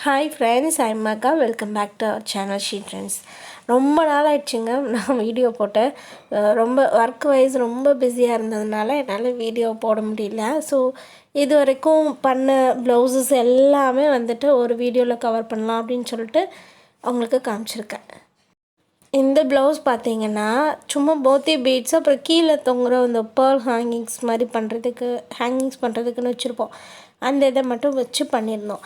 Hi friends, I am அக்கா. Welcome back to our channel she friends. ரொம்ப நாள் ஆயிடுச்சுங்க நான் வீடியோ போட்டேன். ரொம்ப ஒர்க் வைஸ் ரொம்ப பிஸியாக இருந்ததுனால என்னால் வீடியோ போட முடியல. ஸோ இது வரைக்கும் பண்ண ப்ளவுசஸ் எல்லாமே வந்துட்டு ஒரு வீடியோவில் கவர் பண்ணலாம் அப்படின்னு சொல்லிட்டு அவங்களுக்கு காமிச்சிருக்கேன். இந்த ப்ளவுஸ் பார்த்தீங்கன்னா சும்மா போத்தி பீட்ஸ் அப்புறம் கீழே தொங்குற இந்த பேர்ல் ஹேங்கிங்ஸ் பண்ணுறதுக்குன்னு வச்சுருப்போம். அந்த இதை மட்டும் வச்சு பண்ணியிருந்தோம்.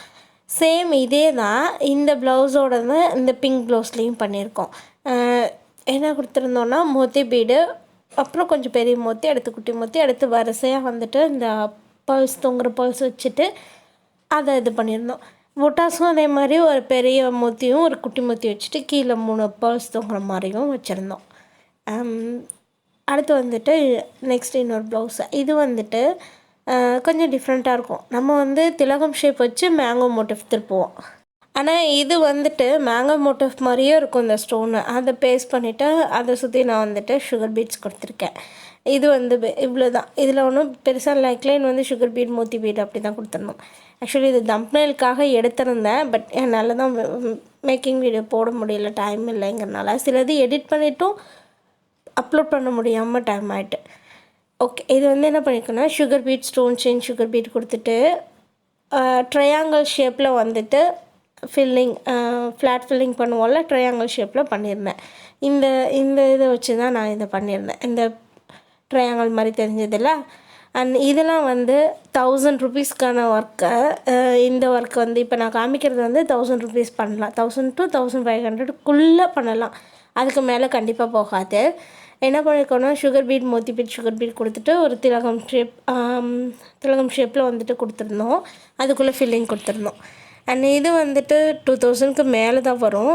சேம் இதே தான் இந்த ப்ளவுஸோட தான் இந்த பிங்க் ப்ளவுஸ்லேயும் பண்ணியிருக்கோம். என்ன கொடுத்துருந்தோன்னா மோத்தி பீடு, அப்புறம் கொஞ்சம் பெரிய மோத்தி, அடுத்து குட்டி மோத்தி, அடுத்து வரிசையாக வந்துட்டு இந்த பல்ஸ் தொங்குற பல்ஸ் வச்சுட்டு அதை இது பண்ணியிருந்தோம். புட்டாஸும் அதே மாதிரி ஒரு பெரிய மோத்தியும் ஒரு குட்டி மோத்தி வச்சுட்டு கீழே 3 பல்ஸ் தொங்குற மாதிரியும் வச்சுருந்தோம். அடுத்து வந்துட்டு நெக்ஸ்ட் இன்னொரு ப்ளவுஸு. இது வந்துட்டு கொஞ்சம் டிஃப்ரெண்ட்டாக இருக்கும். நம்ம வந்து திலகம் ஷேப் வச்சு மேங்கோ மோட்டிவ் திருப்புவோம். ஆனால் இது வந்துட்டு மேங்கோ மோட்டிவ் மாதிரியே இருக்கும். இந்த ஸ்டோனு அதை பேஸ்ட் பண்ணிவிட்டு அதை சுற்றி நான் வந்துட்டு சுகர் பீட்ஸ் கொடுத்துருக்கேன். இது வந்து இவ்வளோ தான். இதில் ஒன்றும் பெருசாக நெக்லைன் வந்து சுகர் பீட் மோத்தி பீட் அப்படி தான் கொடுத்துருந்தோம். ஆக்சுவலி இது தம்ப்நெயிலுக்காக எடுத்திருந்தேன். பட் என்னால் தான் மேக்கிங் வீடியோ போட முடியல, டைம் இல்லைங்கிறனால. சிலது எடிட் பண்ணிவிட்டும் அப்லோட் பண்ண முடியாமல் டைம் ஆகிட்டு. ஓகே, இது வந்து என்ன பண்ணியிருக்கேன்னா sugar bead stone chain sugar bead கொடுத்துட்டு ட்ரையாங்கிள் ஷேப்பில் வந்துட்டு ஃப்ளாட் ஃபில்லிங் பண்ணுவோம்ல, ட்ரையாங்கிள் ஷேப்பில் பண்ணியிருந்தேன். இந்த இந்த இதை வச்சு தான் நான் இதை பண்ணியிருந்தேன். இந்த ட்ரையாங்கிள் மாதிரி தெரிஞ்சதில்ல. அண்ட் இதெல்லாம் வந்து 1000 ருபீஸ்க்கான ஒர்க்கை. இந்த ஒர்க் வந்து இப்போ நான் காமிக்கிறது வந்து 1000 ருபீஸ் பண்ணலாம். 1000 to 1500க்குள்ளே பண்ணலாம். அதுக்கு மேலே கண்டிப்பாக போகாது. என்ன பண்ணியிருக்கோன்னா சுகர் பீட் மோத்தி பீட் சுகர் பீட் கொடுத்துட்டு ஒரு திலகம் ஷேப்பில் வந்துட்டு கொடுத்துருந்தோம். அதுக்குள்ளே ஃபில்லிங் கொடுத்துருந்தோம். அண்ட் இது வந்துட்டு 2000க்கு மேலே தான் வரும்.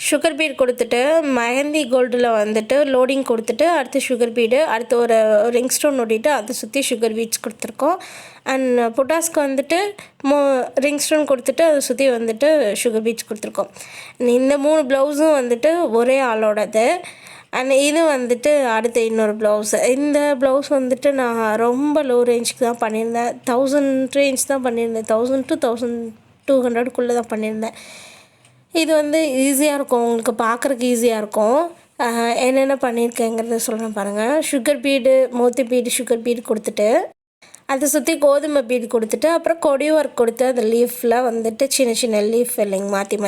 சுகர் பீட் கொடுத்துட்டு மெஹந்தி கோல்டில் வந்துட்டு லோடிங் கொடுத்துட்டு அடுத்து சுகர் பீடு, அடுத்து ஒரு ரிங் ஸ்டோன் ஒட்டிட்டு அதை சுற்றி சுகர் பீட்ஸ் கொடுத்துருக்கோம். அண்ட் புட்டாஸ்க்கு வந்துட்டு ரிங் ஸ்டோன் கொடுத்துட்டு அதை சுற்றி வந்துட்டு சுகர் பீட்ஸ் கொடுத்துருக்கோம். இந்த 3 ப்ளவுஸும் வந்துட்டு ஒரே ஆளோடது. அண்ட் இது வந்துட்டு அடுத்த இன்னொரு ப்ளவுஸு. இந்த ப்ளவுஸ் வந்துட்டு நான் ரொம்ப லோ ரேஞ்சுக்கு தான் பண்ணியிருந்தேன். 1000 ரேஞ்ச் தான் பண்ணியிருந்தேன். 1000 to 1200க்குள்ளே தான் பண்ணியிருந்தேன். இது வந்து ஈஸியாக இருக்கும், உங்களுக்கு பார்க்குறக்கு ஈஸியாக இருக்கும். என்னென்ன பண்ணியிருக்கேங்கிறத சொல்கிறேன் பாருங்கள். சுகர் பீடு மோத்தி பீடு சுகர் பீடு கொடுத்துட்டு அதை சுற்றி கோதுமை பீடு கொடுத்துட்டு அப்புறம் கொடி ஒர்க் கொடுத்து அந்த லீஃபில் வந்துட்டு சின்ன சின்ன லீஃப் ஃபில்லிங் மாற்றி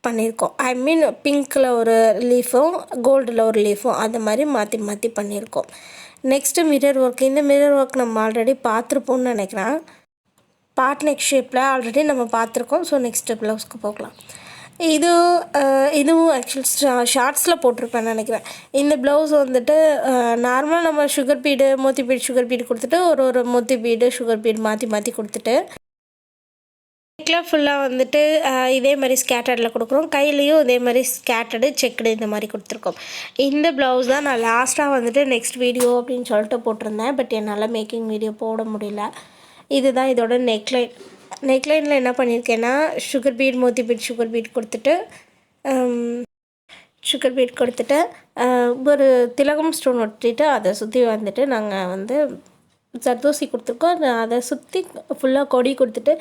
பண்ணியிருக்கோம். ஐ மீன் பிங்க்கில் ஒரு லீஃபும் கோல்டில் ஒரு லீஃபும் அந்த மாதிரி மாற்றி பண்ணியிருக்கோம். Next mirror work. இந்த மிரர் ஒர்க் நம்ம ஆல்ரெடி பார்த்துருப்போம்னு நினைக்கிறேன். பாட் நெக் ஷேப்பில் ஆல்ரெடி நம்ம பார்த்துருக்கோம். ஸோ நெக்ஸ்ட்டு ப்ளவுஸ்க்கு போகலாம். இதுவும் ஆக்சுவல் ஷார்ட்ஸில் போட்டிருப்பேன்னு நினைக்கிறேன். இந்த ப்ளவுஸ் வந்துட்டு நார்மலாக நம்ம சுகர் பீடு மோத்தி பீடு சுகர் பீடு கொடுத்துட்டு ஒரு மோத்தி பீடு சுகர் பீடு மாற்றி கொடுத்துட்டு நெக்கில் ஃபுல்லாக வந்துட்டு இதே மாதிரி ஸ்கேட்டர்டில் கொடுக்குறோம். கையிலையும் இதே மாதிரி ஸ்கேட்டர்டு செக்குடு இந்த மாதிரி கொடுத்துருக்கோம். இந்த ப்ளவுஸ் தான் நான் லாஸ்ட்டாக வந்துட்டு நெக்ஸ்ட் வீடியோ அப்படின்னு சொல்லிட்டு போட்டிருந்தேன். பட் என்னால் மேக்கிங் வீடியோ போட முடியல. இதுதான் இதோட நெக்லைனில் என்ன பண்ணியிருக்கேன்னா சுகர் பீட் மோத்தி பீட் சுகர் பீட் கொடுத்துட்டு ஒரு திலகம் ஸ்டோன் ஒட்டிட்டு அதை சுற்றி வந்துட்டு நாங்கள் வந்து ஜர்தோசி கொடுத்துருக்கோம். அதை சுற்றி ஃபுல்லாக கொடி கொடுத்துட்டு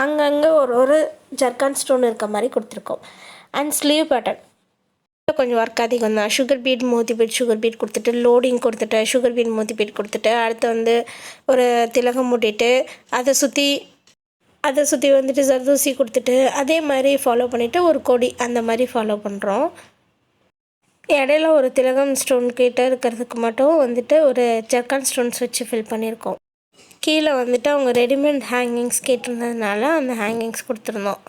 அங்கங்கே ஒரு ஜர்கான் ஸ்டோன் இருக்க மாதிரி கொடுத்துருக்கோம். அண்ட் ஸ்லீவ் பேட்டர்ன் கொஞ்சம் ஒர்க் அதிகம் தான். சுகர் பீட் மோத்தி பீட் சுகர் பீட் கொடுத்துட்டு லோடிங் கொடுத்துட்டு சுகர் பீட் மோத்தி பீட் கொடுத்துட்டு அடுத்து வந்து ஒரு திலகம் மூட்டிட்டு அதை சுற்றி வந்துட்டு ஜர்தோசி கொடுத்துட்டு அதே மாதிரி ஃபாலோ பண்ணிவிட்டு ஒரு கொடி அந்த மாதிரி ஃபாலோ பண்ணுறோம். இடையில ஒரு திலகம் ஸ்டோன் கிட்ட இருக்கிறதுக்கு மட்டும் வந்துட்டு ஒரு ஜர்கான் ஸ்டோன்ஸ் வச்சு ஃபில் பண்ணியிருக்கோம். கீழே வந்துட்டு அவங்க ரெடிமேட் ஹேங்கிங்ஸ் கேட்டிருந்ததுனால அந்த ஹேங்கிங்ஸ் கொடுத்துருந்தோம்.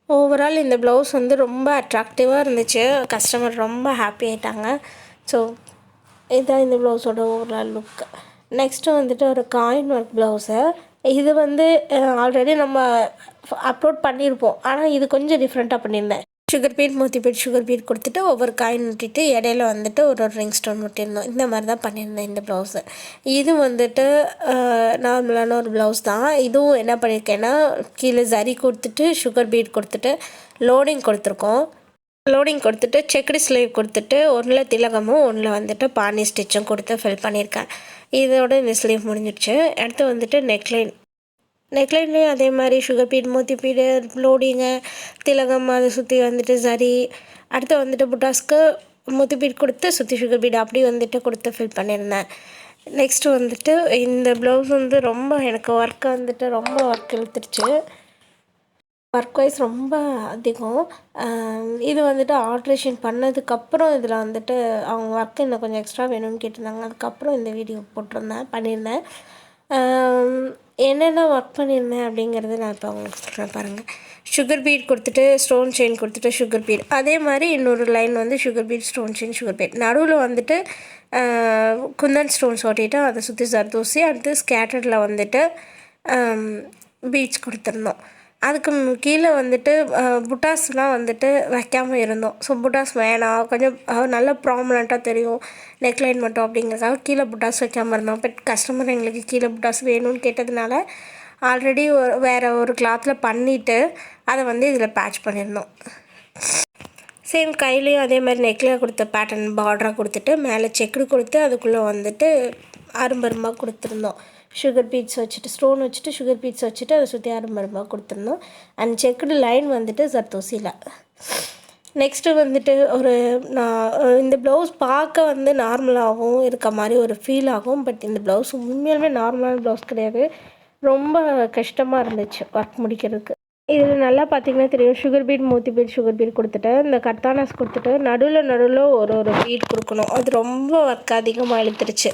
ஓவரால் இந்த ப்ளவுஸ் வந்து ரொம்ப அட்ராக்டிவாக இருந்துச்சு. கஸ்டமர் ரொம்ப ஹாப்பி ஆகிட்டாங்க. ஸோ இதுதான் இந்த ப்ளவுஸோட ஓவரால் லுக். நெக்ஸ்ட்டு வந்துட்டு ஒரு காயின் ஒர்க் ப்ளவுஸு. இது வந்து ஆல்ரெடி நம்ம அப்லோட் பண்ணியிருப்போம். ஆனால் இது கொஞ்சம் டிஃப்ரெண்ட்டாக பண்ணியிருந்தேன். சுகர் பீட் மோத்தி பீட் சுகர் பீட் கொடுத்துட்டு ஒவ்வொரு காயின் ஊட்டிட்டு இடையில வந்துட்டு ஒரு ரிங் ஸ்டோன் ஊட்டியிருந்தோம். இந்த மாதிரி தான் பண்ணியிருந்தேன் இந்த ப்ளவுஸு. இது வந்துட்டு நார்மலான ஒரு ப்ளவுஸ் தான். இதுவும் என்ன பண்ணியிருக்கேன்னா கீழே ஜரி கொடுத்துட்டு சுகர் பீட் கொடுத்துட்டு லோடிங் கொடுத்துருக்கோம். லோடிங் கொடுத்துட்டு செக்குடு ஸ்லீவ் கொடுத்துட்டு ஒன்றில் திலகமும் ஒன்றில் வந்துட்டு பானி ஸ்டிச்சும் கொடுத்து ஃபில் பண்ணியிருக்கேன். இதோட இந்த ஸ்லீவ் முடிஞ்சிடுச்சு. அடுத்து வந்துட்டு நெக்லைன். நெக்லைன்லேயும் அதே மாதிரி சுகர் பீட், மோத்தி பீடு, லோடிங்கு, திலகம் அதை சுற்றி வந்துட்டு சரி. அடுத்து வந்துட்டு புட்டாஸ்க்கு மோத்தி பீட் கொடுத்து சுற்றி சுகர் பீட் அப்படி வந்துட்டு கொடுத்து ஃபில் பண்ணியிருந்தேன். நெக்ஸ்ட்டு வந்துட்டு இந்த ப்ளவுஸ் வந்து ரொம்ப எனக்கு ஒர்க்கை வந்துட்டு ரொம்ப ஒர்க் இழுத்துருச்சு. ஒர்க் வைஸ் ரொம்ப அதிகம். இது வந்துட்டு ஆல்ட்ரேஷன் பண்ணதுக்கப்புறம் இதில் வந்துட்டு அவங்க ஒர்க்கு இன்னும் கொஞ்சம் எக்ஸ்ட்ரா வேணும்னு கேட்டிருந்தாங்க. அதுக்கப்புறம் இந்த வீடியோ பண்ணியிருந்தேன். என்னென்ன ஒர்க் பண்ணியிருந்தேன் அப்படிங்கிறது நான் இப்போ உங்களுக்கு சொல்கிறேன் பாருங்கள். சுகர் பீட் கொடுத்துட்டு ஸ்டோன் செயின் கொடுத்துட்டு சுகர் பீட், அதே மாதிரி இன்னொரு லைன் வந்து sugar bead, stone chain, sugar beat, நடுவில் வந்துட்டு குந்தன் ஸ்டோன்ஸ் ஓட்டிட்டு அதை சுற்றி ஜர்தோசி, அடுத்து ஸ்கேட்டர்டில் வந்துட்டு பீட்ஸ் கொடுத்துருந்தோம். அதுக்கு கீழே வந்துட்டு புட்டாஸ்லாம் வந்துட்டு வைக்காமல் இருந்தோம். ஸோ புட்டாஸ் வேணாம், கொஞ்சம் நல்லா ப்ராமினெண்ட்டாக தெரியும் நெக்லைன் மட்டும் அப்படிங்கிறதுக்காக கீழே புட்டாஸ் வைக்காமல் இருந்தோம். பட் கஸ்டமர் எங்களுக்கு கீழே புட்டாஸ் வேணும்னு கேட்டதுனால ஆல்ரெடி வேறு ஒரு கிளாத்தில் பண்ணிவிட்டு அதை வந்து இதில் பேட்ச் பண்ணியிருந்தோம். சேம் கையிலையும் அதே மாதிரி நெக்கில் கொடுத்த பேட்டர்ன் பார்டராக கொடுத்துட்டு மேலே செக்குடு கொடுத்து அதுக்குள்ளே வந்துட்டு அரும்பரும்பாக கொடுத்துருந்தோம். சுகர் பீட்ஸ் வச்சுட்டு ஸ்டோன் வச்சுட்டு சுகர் பீட்ஸ் வச்சுட்டு அதை சுற்றி அரும்பரும்பாக கொடுத்துருந்தோம். அண்ட் செக்குடு லைன் வந்துட்டு ஜர்தோசியில். நெக்ஸ்ட்டு வந்துட்டு இந்த ப்ளவுஸ் பார்க்க வந்து நார்மலாகவும் இருக்க மாதிரி ஒரு ஃபீல் ஆகும். பட் இந்த ப்ளவுஸ் உண்மையாலுமே நார்மலான ப்ளவுஸ் கிடையாது. ரொம்ப கஷ்டமாக இருந்துச்சு ஒர்க் முடிக்கிறதுக்கு. இதில் நல்லா பார்த்திங்கன்னா தெரியும், சுகர் பீட், மோத்தி பீட், சுகர் பீட் கொடுத்துட்டு இந்த கர்தானாஸ் கொடுத்துட்டு நடுவில் ஒரு பீட் கொடுக்கணும். அது ரொம்ப ஒர்க் அதிகமாக இழுத்துருச்சு.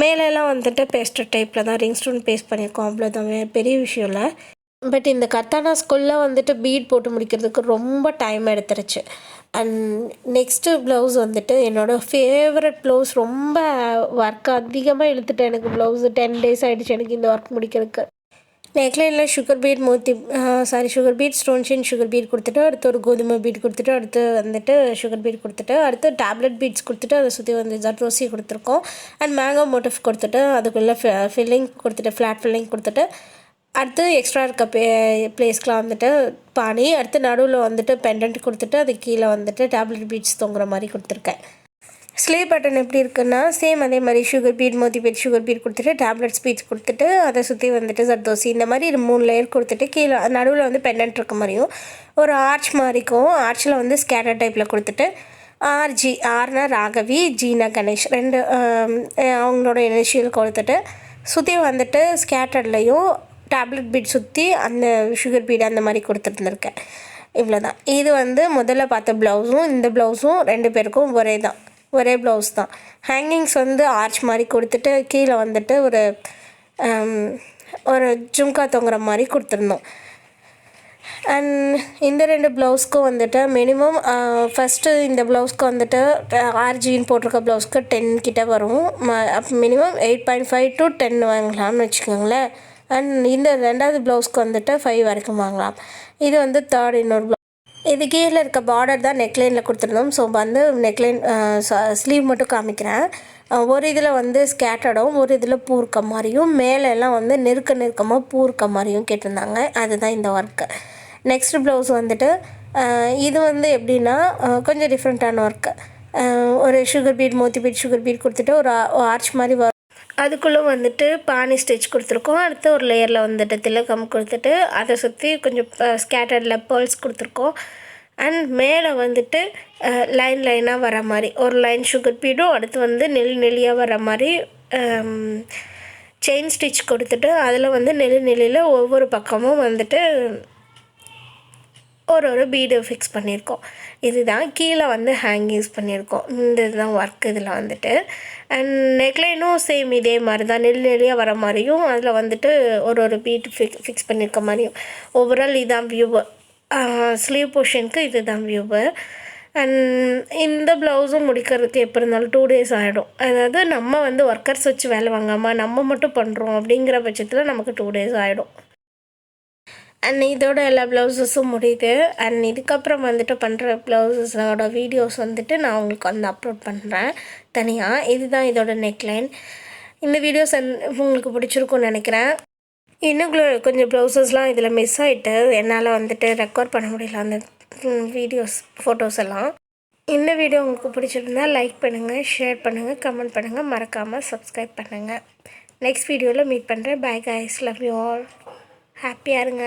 மேலெல்லாம் வந்துட்டு பேஸ்டர் டைப்பில் தான் ரிங் ஸ்டோன் பேஸ்ட் பண்ணியிருக்கோம். அவ்வளோதான், பெரிய விஷயம் இல்லை. பட் இந்த கர்தானாஸ்குள்ளே வந்துட்டு பீட் போட்டு முடிக்கிறதுக்கு ரொம்ப டைம் எடுத்துருச்சு. அண்ட் நெக்ஸ்ட்டு ப்ளவுஸ் வந்துட்டு என்னோடய ஃபேவரட் ப்ளவுஸ். ரொம்ப ஒர்க் அதிகமாக இழுத்துட்டேன். எனக்கு ப்ளவுஸு 10 days ஆகிடுச்சு எனக்கு இந்த ஒர்க் முடிக்கிறதுக்கு. நெக்லைனில் sugar bead, stone chain, sugar bead கொடுத்துட்டு அடுத்து ஒரு கோதுமை பீட் கொடுத்துட்டு அடுத்து வந்துட்டு சுகர் பீட் கொடுத்துட்டு அடுத்து டேப்லெட் பீட்ஸ் கொடுத்துட்டு அதை சுற்றி வந்து ஜர்தோசி கொடுத்துருக்கோம். அண்ட் மேங்கோ மோட்டிஃப் கொடுத்துட்டு அதுக்குள்ளே ஃபில்லிங் கொடுத்துட்டு ஃப்ளாட் ஃபில்லிங் கொடுத்துட்டு அடுத்து எக்ஸ்ட்ரா இருக்க ப்ளேஸ்க்கெலாம் வந்துட்டு பானி, அடுத்து நடுவில் வந்துட்டு பெண்டன்ட் கொடுத்துட்டு அது கீழே வந்துட்டு டேப்லெட் பீட்ஸ் தொங்குற மாதிரி கொடுத்துருக்கேன். ஸ்லீவ் பட்டன் எப்படி இருக்குன்னா சேம் அதே மாதிரி சுகர் பீட், மோத்தி பீட், சுகர் பீட் கொடுத்துட்டு டேப்லெட் பீட்ஸ் கொடுத்துட்டு அதை சுற்றி வந்துட்டு ஜர்தோசி இந்த மாதிரி 3 லேயர் கொடுத்துட்டு கீழே நடுவில் வந்து பெண்டன்ட் இருக்க மாதிரியும் ஒரு ஆர்ச் மாதிரிக்கும் ஆர்ச்சில் வந்து ஸ்கேட்டர் டைப்பில் கொடுத்துட்டு ஆர்னா ராகவி, ஜீனா கணேஷ் 2 அவங்களோட இனிஷியல் கொடுத்துட்டு சுற்றி வந்துட்டு ஸ்கேட்டர்ட்லேயும் டேப்லெட் பீட் சுற்றி அந்த சுகர் பீட் அந்த மாதிரி கொடுத்துருந்துருக்கேன். இவ்வளோ தான். இது வந்து முதல்ல பார்த்த ப்ளவுஸும் இந்த ப்ளவுஸும் 2 பேருக்கும் ஒரே ப்ளவுஸ் தான். ஹேங்கிங்ஸ் வந்து ஆர்ச் மாதிரி கொடுத்துட்டு கீழே வந்துட்டு ஒரு ஜும்கா தொங்குற மாதிரி கொடுத்துருந்தோம். அண்ட் இந்த 2 ப்ளவுஸ்க்கும் வந்துட்டு மினிமம் ஃபஸ்ட்டு இந்த ப்ளவுஸ்க்கு வந்துட்டு ஆர்ஜின்னு போட்டிருக்க ப்ளவுஸ்க்கு 10 கிட்ட வரும். மினிமம் 8.5 to 10 வாங்கலாம்னு வச்சுக்கோங்களேன். அண்ட் இந்த 2வது ப்ளவுஸ்க்கு வந்துட்டு 5 வரைக்கும் வாங்கலாம். இது வந்து இன்னொரு ப்ளவுஸ். இது கீழே இருக்க பார்டர் தான் நெக்லைனில் கொடுத்துருந்தோம். ஸோ வந்து நெக்லைன் ஸ்லீவ் மட்டும் காமிக்கிறேன். ஒரு இதில் வந்து ஸ்கேட்டர்டும் ஒரு இதில் பூ இருக்க மாதிரியும் மேலெல்லாம் வந்து நெருக்கமாக பூ இருக்க மாதிரியும் கேட்டிருந்தாங்க. அதுதான் இந்த ஒர்க்கு. நெக்ஸ்ட் ப்ளவுஸ் வந்துட்டு இது வந்து எப்படின்னா கொஞ்சம் டிஃப்ரெண்ட்டான ஒர்க்கு. ஒரு சுகர் பீட், மோத்தி பீட், சுகர் பீட் கொடுத்துட்டு ஒரு ஆர்ச் மாதிரி வரும். அதுக்குள்ளே வந்துட்டு பானி ஸ்டிச் கொடுத்துருக்கோம். அடுத்து ஒரு லேயரில் வந்துட்டு திலகம் கொடுத்துட்டு அதை சுற்றி கொஞ்சம் ஸ்கேட்டர்டில் பேர்ல்ஸ் கொடுத்துருக்கோம். அண்ட் மேலே வந்துட்டு லைனாக வர மாதிரி ஒரு லைன் சுகர் பீடும் அடுத்து வந்து நெளியாக வர மாதிரி செயின் ஸ்டிச் கொடுத்துட்டு அதில் வந்து நெளியில் ஒவ்வொரு பக்கமும் வந்துட்டு ஒரு பீடு ஃபிக்ஸ் பண்ணியிருக்கோம். இதுதான் கீழே வந்து ஹேங்கிங்ஸ் பண்ணியிருக்கோம். இந்த இதுதான் ஒர்க் இதில் வந்துட்டு. அண்ட் நெக்லைனும் சேம் இதே மாதிரி தான் நெளியாக வர மாதிரியும் அதில் வந்துட்டு ஒரு பீட் ஃபிக்ஸ் பண்ணியிருக்க மாதிரியும். ஓவரால் இதுதான் வியூவு. ஸ்லீவ் போர்ஷனுக்கு இதுதான் வியூவு. அண்ட் இந்த ப்ளவுஸும் முடிக்கிறதுக்கு எப்படி இருந்தாலும் 2 days ஆகிடும். அதாவது நம்ம வந்து ஒர்க்கர்ஸ் வச்சு வேலை வாங்காமல் நம்ம மட்டும் பண்ணுறோம் அப்படிங்கிற பட்சத்தில் நமக்கு 2 days ஆகிடும். அண்ட் இதோட எல்லா ப்ளவுஸஸும் முடியுது. அண்ட் இதுக்கப்புறம் வந்துட்டு பண்ணுற ப்ளவுஸஸோட வீடியோஸ் வந்துட்டு நான் உங்களுக்கு வந்து அப்லோட் பண்ணுறேன் தனியாக. இதுதான் இதோட நெக்லைன். இந்த வீடியோஸ் உங்களுக்கு பிடிச்சிருக்கும்னு நினைக்கிறேன். இன்னும் கொஞ்சம் ப்ளவுஸஸ்லாம் இதில் மிஸ் ஆகிட்டு என்னால் வந்துட்டு ரெக்கார்ட் பண்ண முடியல அந்த வீடியோஸ் ஃபோட்டோஸ் எல்லாம். இந்த வீடியோ உங்களுக்கு பிடிச்சிருந்தா லைக் பண்ணுங்கள், ஷேர் பண்ணுங்கள், கமெண்ட் பண்ணுங்கள், மறக்காமல் சப்ஸ்கிரைப் பண்ணுங்கள். நெக்ஸ்ட் வீடியோவில் மீட் பண்ணுறேன். Bye guys, love you all. ஹாப்பியாக இருங்க.